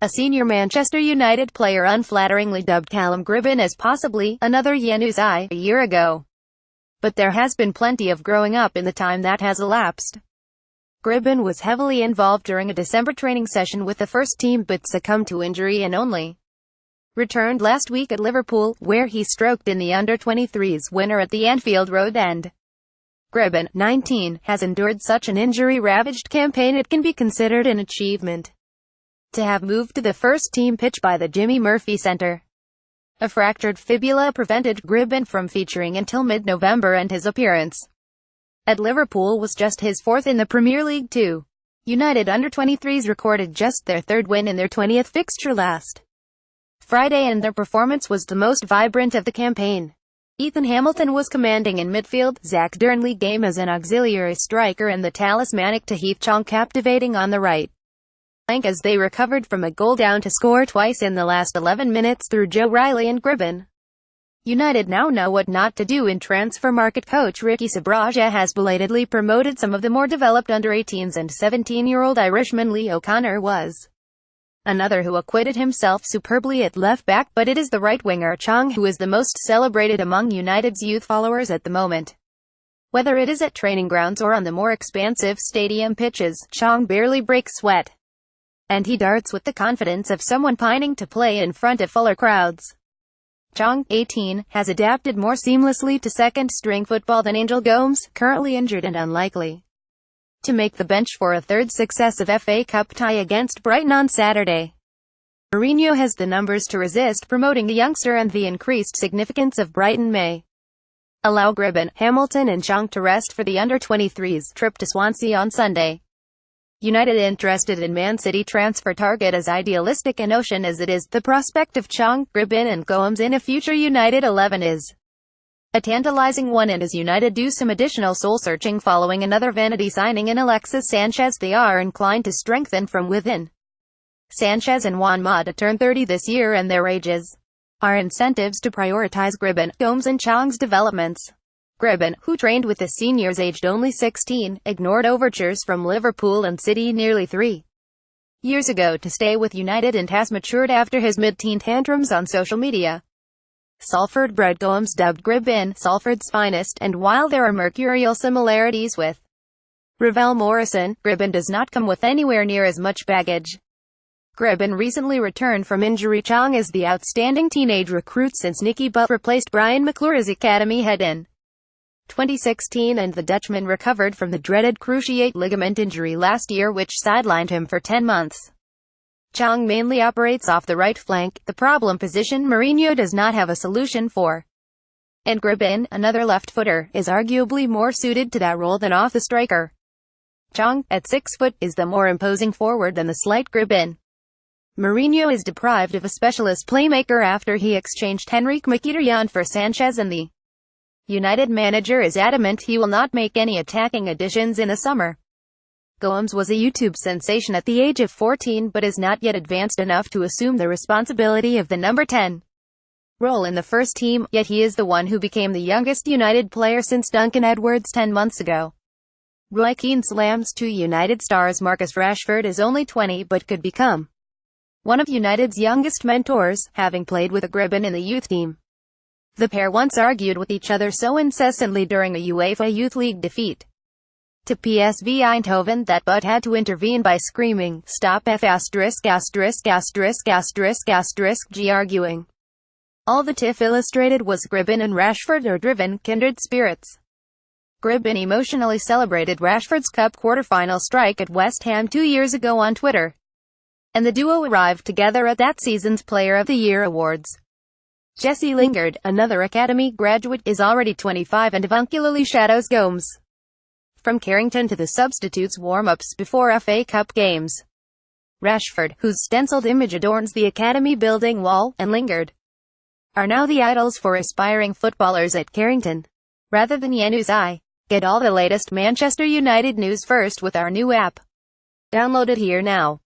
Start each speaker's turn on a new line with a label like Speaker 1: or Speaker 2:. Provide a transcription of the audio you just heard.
Speaker 1: A senior Manchester United player unflatteringly dubbed Callum Gribbin as possibly another Januzaj a year ago. But there has been plenty of growing up in the time that has elapsed. Gribbin was heavily involved during a December training session with the first team but succumbed to injury and only returned last week at Liverpool, where he stroked in the under-23s winner at the Anfield Road end. Gribbin, 19, has endured such an injury-ravaged campaign it can be considered an achievement to have moved to the first-team pitch by the Jimmy Murphy Centre. A fractured fibula prevented Gribbin from featuring until mid-November, and his appearance at Liverpool was just his fourth in the Premier League too. United under-23s recorded just their third win in their 20th fixture last Friday, and their performance was the most vibrant of the campaign. Ethan Hamilton was commanding in midfield, Zach Dearnley game as an auxiliary striker, and the talismanic Tahith Chong captivating on the right flank as they recovered from a goal down to score twice in the last 11 minutes through Joe Riley and Gribbin. United now know what not to do in transfer market. Coach Ricky Sabraja has belatedly promoted some of the more developed under-18s, and 17-year-old Irishman Lee O'Connor was another who acquitted himself superbly at left-back, but it is the right-winger Chong who is the most celebrated among United's youth followers at the moment. Whether it is at training grounds or on the more expansive stadium pitches, Chong barely breaks sweat, and he darts with the confidence of someone pining to play in front of fuller crowds. Chong, 18, has adapted more seamlessly to second-string football than Angel Gomes, currently injured and unlikely to make the bench for a third successive FA Cup tie against Brighton on Saturday. Mourinho has the numbers to resist promoting the youngster, and the increased significance of Brighton may allow Gribbin, Hamilton and Chong to rest for the under-23s trip to Swansea on Sunday. United interested in Man City transfer target as idealistic a notion as it is. The prospect of Chong, Gribbin and Gomes in a future United 11 is a tantalizing one, and as United do some additional soul-searching following another vanity signing in Alexis Sanchez, they are inclined to strengthen from within. Sanchez and Juan Mata turn 30 this year, and their ages are incentives to prioritize Gribbin, Gomes and Chong's developments. Gribbin, who trained with the seniors aged only 16, ignored overtures from Liverpool and City nearly 3 years ago to stay with United, and has matured after his mid-teen tantrums on social media. Salford-bred Gomes dubbed Gribbin Salford's finest, and while there are mercurial similarities with Ravel Morrison, Gribbin does not come with anywhere near as much baggage. Gribbin recently returned from injury. Chong is the outstanding teenage recruit since Nicky Butt replaced Brian McClure's academy head in 2016, and the Dutchman recovered from the dreaded cruciate ligament injury last year which sidelined him for 10 months. Chong mainly operates off the right flank, the problem position Mourinho does not have a solution for. And Gribbin, another left-footer, is arguably more suited to that role than off the striker. Chong, at 6 foot, is the more imposing forward than the slight Gribbin. Mourinho is deprived of a specialist playmaker after he exchanged Henrique Mkhitaryan for Sanchez, and the United manager is adamant he will not make any attacking additions in the summer. Gomes was a YouTube sensation at the age of 14 but is not yet advanced enough to assume the responsibility of the number 10 role in the first team, yet he is the one who became the youngest United player since Duncan Edwards 10 months ago. Roy Keane slams two United stars. Marcus Rashford is only 20 but could become one of United's youngest mentors, having played with a Gribbin in the youth team. The pair once argued with each other so incessantly during a UEFA Youth League defeat to PSV Eindhoven that Butt had to intervene by screaming, "Stop F***, G," arguing. All the tiff illustrated was Gribbin and Rashford are driven, kindred spirits. Gribbin emotionally celebrated Rashford's Cup quarter-final strike at West Ham 2 years ago on Twitter, and the duo arrived together at that season's Player of the Year awards. Jesse Lingard, another academy graduate, is already 25 and avuncularly shadows Gomes from Carrington to the substitutes' warm-ups before FA Cup games. Rashford, whose stenciled image adorns the academy building wall, and Lingard are now the idols for aspiring footballers at Carrington, rather than Januzaj. Get all the latest Manchester United news first with our new app. Download it here now.